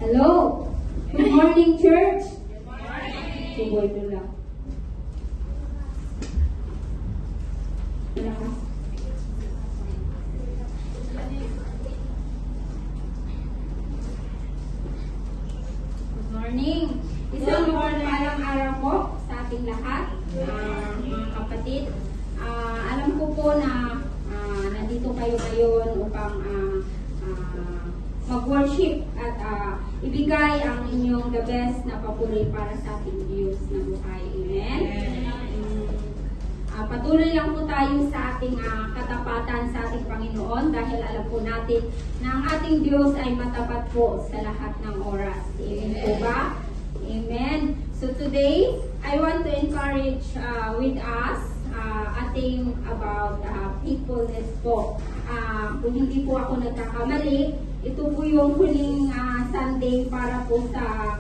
Hello. Good morning, church. Suboy ko lang. Malakas. Good morning. Isang mapagpalang araw po sa ating lahat, mga kapatid. Alam ko po na nandito kayo ngayon upang mag-worship at ibigay ang inyong the best na papuri para sa ating Diyos na buhay. Amen? Patuloy lang po tayo sa ating katapatan sa ating Panginoon dahil alam po natin na ang ating Diyos ay matapat po sa lahat ng oras. Amen po ba? Amen. So today, I want to encourage with us ating about faithfulness po. Kung hindi po ako nagkakamali, ito po yung huling Sunday para po sa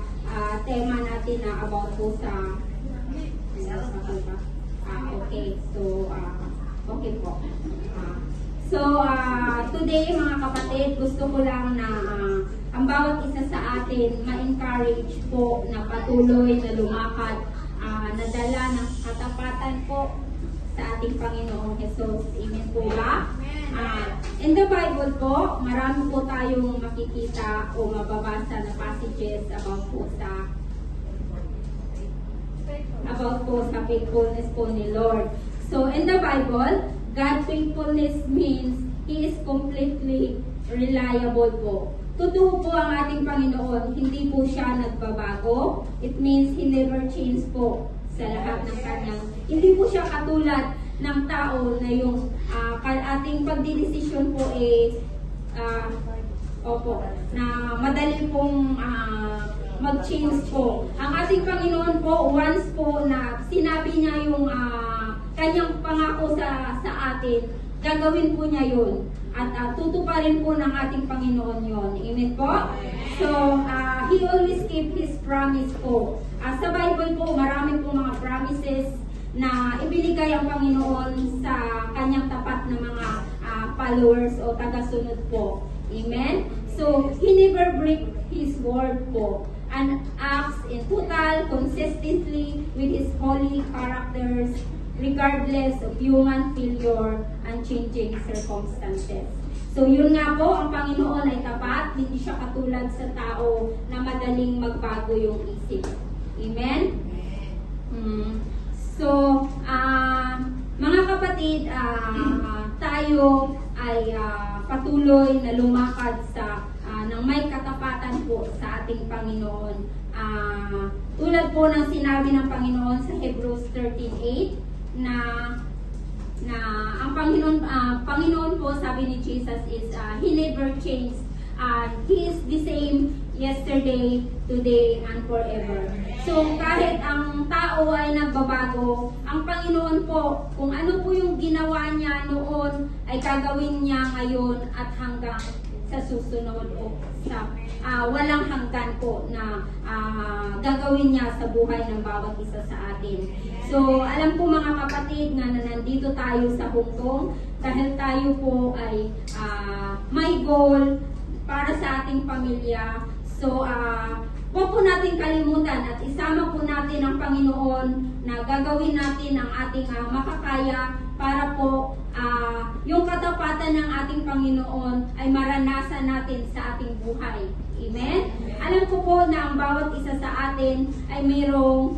tema natin na about po sa okay. So, okay po. Today mga kapatid, gusto ko lang na ang bawat isa sa atin ma-encourage po na patuloy na lumakad, nadala ng katapatan po sa ating Panginoong Jesus. Amen po ba? In the Bible po, marami po tayong makikita o mababasa na passages about po sa faithfulness po ni Lord. So, in the Bible, God's faithfulness means He is completely reliable po. Totoo po ang ating Panginoon, hindi po siya nagbabago. It means He never changed po sa lahat ng kanyang. Hindi po siya katulad ng tao na yung ating pagdidesisyon po na madali pong mag-change po. Ang ating Panginoon po, once po na sinabi niya yung kanyang pangako sa atin, gagawin po niya yun. At tutuparin po ng ating Panginoon yun. Amen po? So, He always keep His promise po. Sa Bible po, marami po mga promises na ibinigay ang Panginoon sa kanyang tapat na mga followers o tagasunod po. Amen? So, He never break His word po and acts in total consistently with His holy characters regardless of human failure and changing circumstances. So yun nga po, ang Panginoon ay tapat, hindi siya katulad sa tao na madaling magbago yung isip. Amen? So, mga kapatid, tayo ay patuloy na lumakad sa ng may katapatan po sa ating Panginoon. Tulad po ng sinabi ng Panginoon sa Hebrews 13:8 na ang Panginoon po, sabi ni Jesus is He never changed. He is the same yesterday, today, and forever. So kahit ang tao ay nagbabago, ang Panginoon po, kung ano po yung ginawa niya noon, ay gagawin niya ngayon at hanggang sa susunod o sa walang hanggan po na gagawin niya sa buhay ng bawat isa sa atin. So, alam po mga kapatid na nandito tayo sa Hong Kong dahil tayo po ay may goal para sa ating pamilya. So, huwag po natin kalimutan at isama po natin ang Panginoon na gagawin natin ang ating makakaya para po yung katapatan ng ating Panginoon ay maranasan natin sa ating buhay. Amen? Alam ko po na ang bawat isa sa atin ay mayroong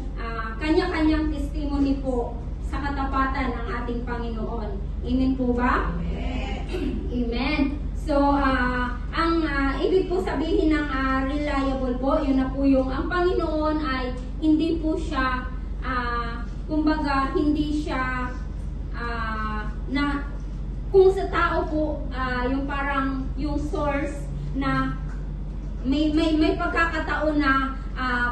kanya-kanyang testimony po sa katapatan ng ating Panginoon. Amen po ba? Amen. So, ang ibig po sabihin ng reliable po, yun na po yung ang Panginoon ay hindi po siya, kumbaga, hindi siya na kung sa tao po, yung parang yung source na may pagkakataon na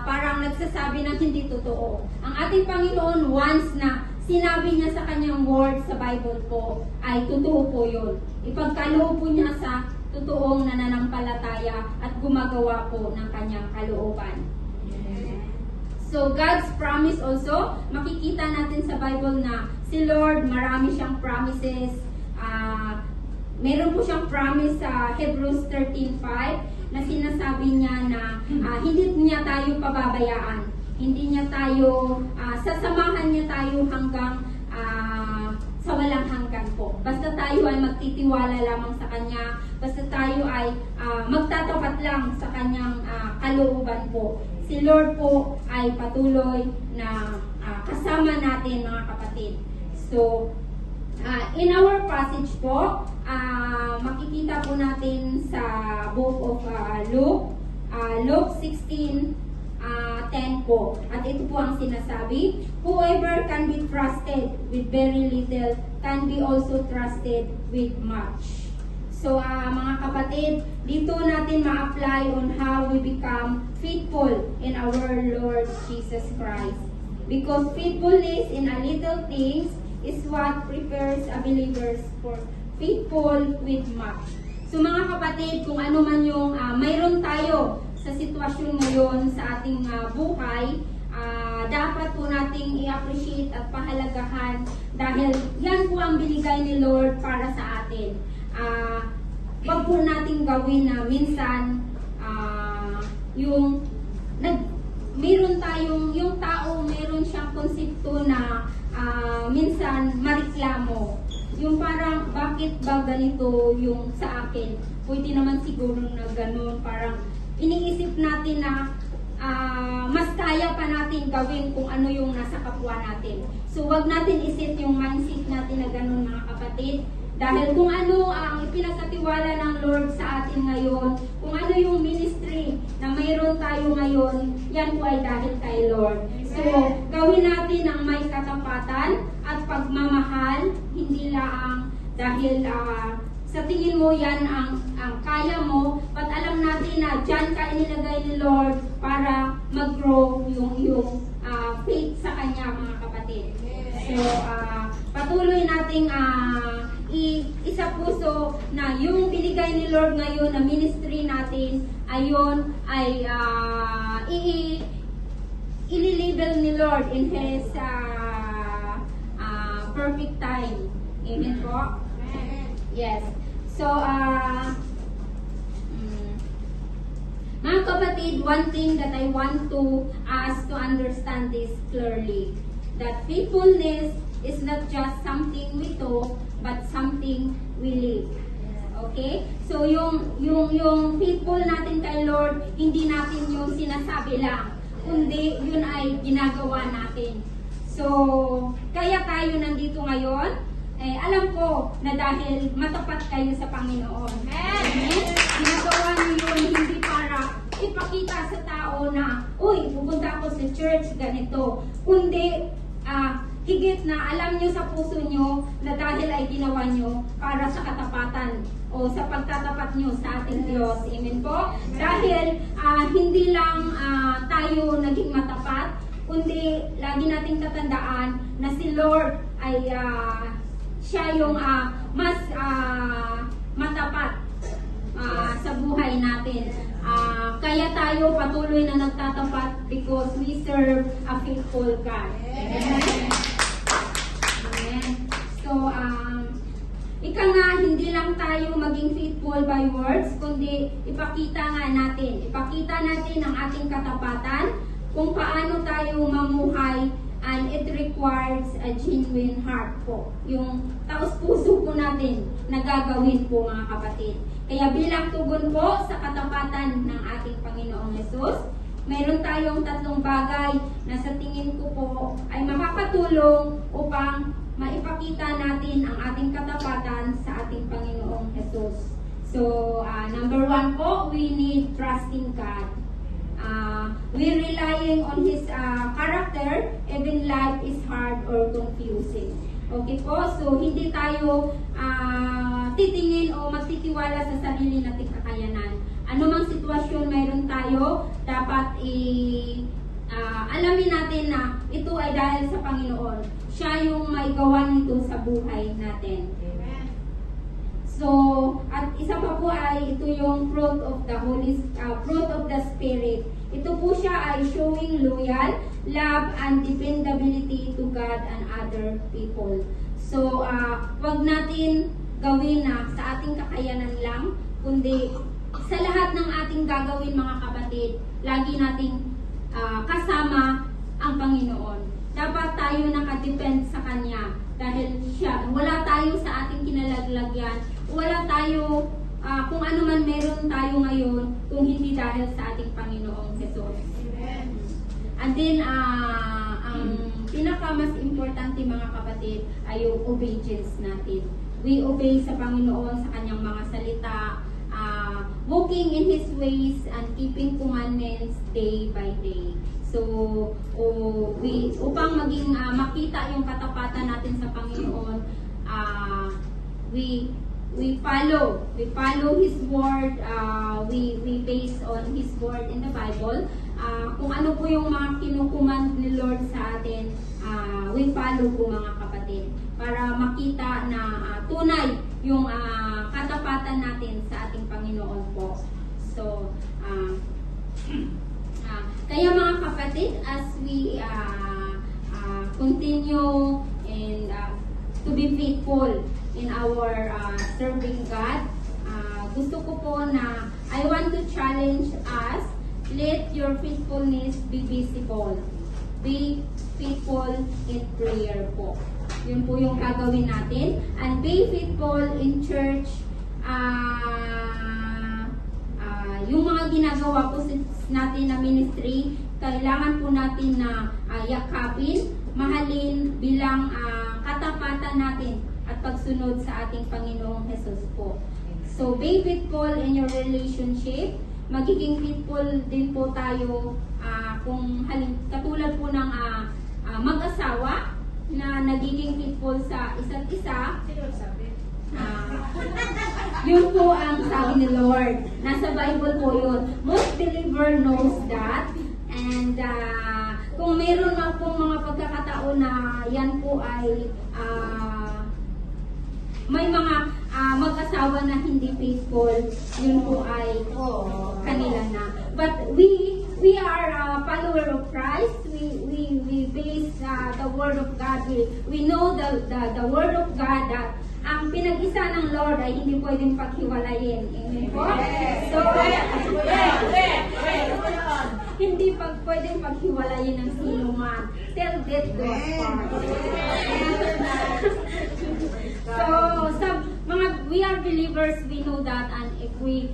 parang nagsasabi ng hindi totoo. Ang ating Panginoon, once na sinabi niya sa kanyang word sa Bible po, ay totoo po yun. Ipagkaloob po niya sa totoong nananampalataya at gumagawa po ng kanyang kalooban. So, God's promise also, makikita natin sa Bible na si Lord, marami siyang promises. Meron po siyang promise sa Hebrews 13:5 na sinasabi niya na hindi niya tayo pababayaan. Hindi niya tayo, sasamahan niya tayo hanggang sa walang hanggan po. Basta tayo ay magtitiwala lamang sa Kanya, basta tayo ay magtatapat lang sa Kanyang kalooban po. Si Lord po ay patuloy na kasama natin mga kapatid. So, in our passage po, makikita po natin sa book of Luke 16:10 po. At ito po ang sinasabi, whoever can be trusted with very little can be also trusted with much. So, mga kapatid, dito natin ma-apply on how we become faithful in our Lord Jesus Christ. Because faithfulness in a little things is what prepares a believers for faithful with much. So mga kapatid, kung ano man yung mayroon tayo sa sitwasyon ngayon sa ating buhay, dapat po nating i-appreciate at pahalagahan dahil yan po ang binigay ni Lord para sa atin. Wag po nating gawin na minsan yung tao meron siyang konsepto na minsan mareklamo. Yung parang, bakit ba ganito yung sa akin? Pwede naman siguro na ganun. Parang iniisip natin na mas kaya pa natin gawin kung ano yung nasa kapwa natin. So, wag natin isip yung mindset natin na ganun mga kapatid. Dahil kung ano ang ipinagkatiwala ng Lord sa atin ngayon, kung ano yung ministry na mayroon tayo ngayon, yan po ay dahil kay Lord. So, gawin natin ang may katapatan at pagmamahal, hindi lang dahil sa tingin mo yan ang kaya mo, but alam natin na dyan ka inilagay ni Lord para mag-grow yung faith sa Kanya mga kapatid. So, patuloy nating isa puso na yung binigay ni Lord ngayon na ministry natin, ayon ay i-label ni Lord in His perfect time. Amen po? Yes. So, mga kapatid, one thing that I want to us to understand this clearly, that faithfulness is not just something we talk, but something we live. Okay? So, yung faithful natin kay Lord, hindi natin yung sinasabi lang, kundi yun ay ginagawa natin. So, kaya tayo nandito ngayon, alam ko na dahil matapat kayo sa Panginoon. Amen? Ginagawa niyo yun hindi para ipakita sa tao na, uy, pupunta ako sa church, ganito. Kundi, higit na alam nyo sa puso nyo na dahil ay ginawa nyo para sa katapatan o sa pagtatapat nyo sa ating Diyos. Amen po? Dahil hindi lang tayo naging matapat, kundi lagi nating tatandaan na si Lord ay siya yung mas matapat sa buhay natin. Kaya tayo patuloy na nagtatapat because we serve a faithful God. Amen. So, ika nga, hindi lang tayo maging faithful by words, kundi ipakita natin ang ating katapatan, kung paano tayo mamuhay, and it requires a genuine heart po. Yung taos-puso po natin na gagawin po mga kapatid. Kaya bilang tugon po sa katapatan ng ating Panginoong Yesus, mayroon tayong 3 bagay na sa tingin ko po ay makakatulong upang maipakita natin ang ating katapatan sa ating Panginoong Jesus. So, number 1 po, we need trusting God. We're relying on His character, even life is hard or confusing. Okay po? So, hindi tayo titingin o magtitiwala sa sarili nating kakayanan. Ano mang sitwasyon mayroon tayo, dapat alamin natin na ito ay dahil sa Panginoon. Siya yung may gawa nito sa buhay natin. Amen. So, at isa pa po ay ito yung fruit of the Spirit. Ito po siya ay showing loyal, love, and dependability to God and other people. So, wag natin gawin na sa ating kakayanan lang, kundi sa lahat ng ating gagawin mga kapatid, lagi nating kasama ang Panginoon. Dapat tayo nakadepend sa Kanya dahil siya, wala tayo sa ating kinalaglagyan, wala tayo kung ano man meron tayo ngayon kung hindi dahil sa ating Panginoong Jesus. Amen. And then, ang pinaka mas importante mga kapatid ay yung obedience natin. We obey sa Panginoon sa Kanyang mga salita, walking in His ways and keeping commandments day by day. So, upang maging makita yung katapatan natin sa Panginoon, we follow His word, we base on His word in the Bible. Kung ano po yung mga kinukumand ni Lord sa atin, we follow po mga kapatid, para makita na tunay yung katapatan natin sa ating Panginoon po. So, kaya mga kapatid, as we continue and to be faithful in our serving God, gusto ko po na I want to challenge us, let your faithfulness be visible. Be faithful in prayer po. Yun po yung gagawin natin. And be faithful in church. Yung mga ginagawa po natin na ministry, kailangan po natin na yakapin, mahalin bilang katapatan natin at pagsunod sa ating Panginoong Jesus po. So, be faithful in your relationship. Magiging faithful din po tayo kung katulad po ng mag-asawa na nagiging faithful sa isa't isa. Sino sabi? Yun po ang sabi ni Lord. Nasa Bible po yun. Most believer knows that. And kung meron na po mga pagkakataon na yan po ay may mga mag-asawa na hindi faithful, yun po ay kanila na. But we are a follower of Christ. We base the Word of God. We know the Word of God that ang pinag-isa ng Lord ay hindi pwedeng paghiwalayin. Amen po? So, hindi pwedeng paghiwalayin ng sino man. Till death do us part. So, we are believers, we know that, and if we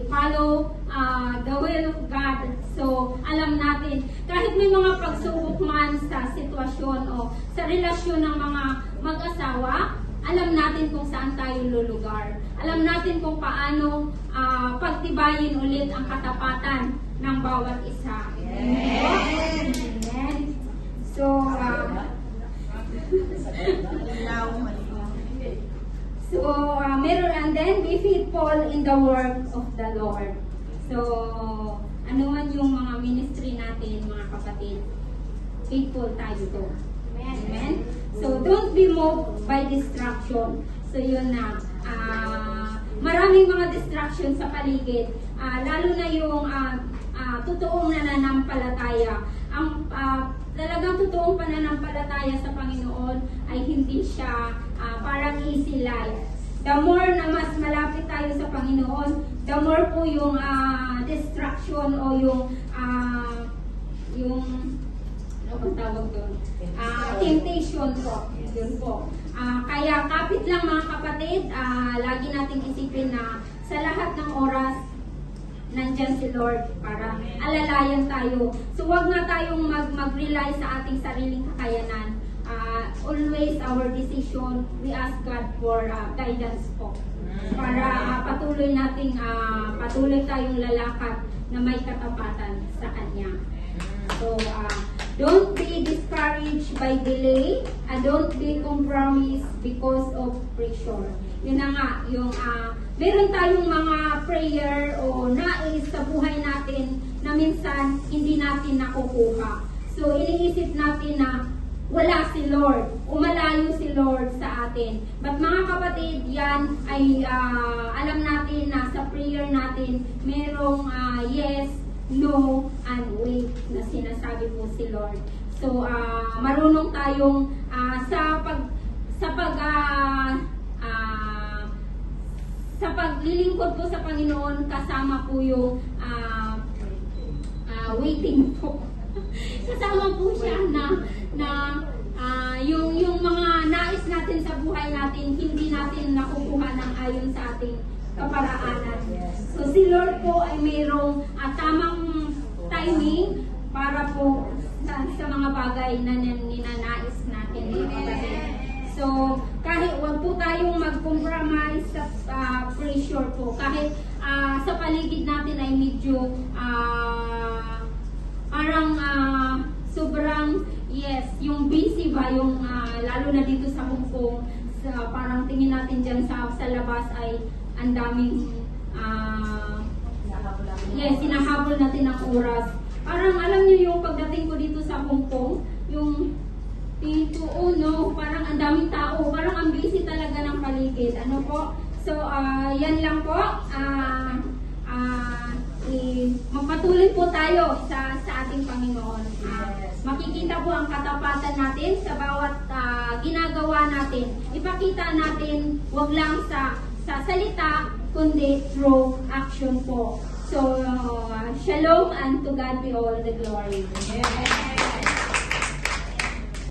follow the will of God, so alam natin, kahit may mga pagsubok man sa sitwasyon o sa relasyon ng mga mag-asawa, alam natin kung saan tayo lulugar. Alam natin kung paano pagtibayin ulit ang katapatan ng bawat isa. Amen. Amen. So, meron, and then be faithful in the work of the Lord. So, ano man yung mga ministry natin, mga kapatid, faithful tayo to. Amen? So, don't be moved by distraction. So, yun na. Maraming mga distraction sa paligid. Lalo na yung totoong nananampalataya. Ang talagang totoong pananampalataya sa Panginoon ay hindi siya parang easy life. The more na mas malapit tayo sa Panginoon, the more po yung distraction o yung ano bang tawag doon? Temptation po. Yun po. Kaya kapit lang mga kapatid, lagi nating isipin na sa lahat ng oras, nandyan si Lord para alalayan tayo. So wag na tayong mag-rely sa ating sariling kakayanan. Always our decision, we ask God for guidance po. Para patuloy tayong lalakad na may katapatan sa Kanya. So, don't be discouraged by delay, and don't be compromised because of pressure. Yun na nga, yung meron tayong mga prayer o nais sa buhay natin na minsan hindi natin nakukuha. So, iniisip natin na wala si Lord, umalayo si Lord sa atin. But mga kapatid, yan ay alam natin na sa prayer natin merong yes, no, and wait na sinasabi po si Lord. So, marunong tayong sa paglilingkod po sa Panginoon, kasama po yung waiting po. Kasama po siya yung mga nais natin sa buhay natin, hindi natin nakukuha ng ayon sa ating kaparaanan. So si Lord po ay mayroong tamang timing para po sa mga bagay na ninanais natin. So kahit wag po tayong mag-compromise sa pressure po, kahit sa paligid natin ay medyo parang sobrang yung busy ba, yung lalo na dito sa Hong Kong, parang tingin natin dyan sa labas ay ang daming sinahabol natin ang oras. Parang alam niyo yung pagdating ko dito sa Hong Kong, yung dito, parang ang daming tao, parang ang busy talaga ng paligid. Ano po? So, yan lang po. Magpatuloy po tayo sa ating Panginoon. Makikita po ang katapatan natin sa bawat ginagawa natin. Ipakita natin, wag lang sa salita, kundi through action po. So, shalom, and to God be all the glory.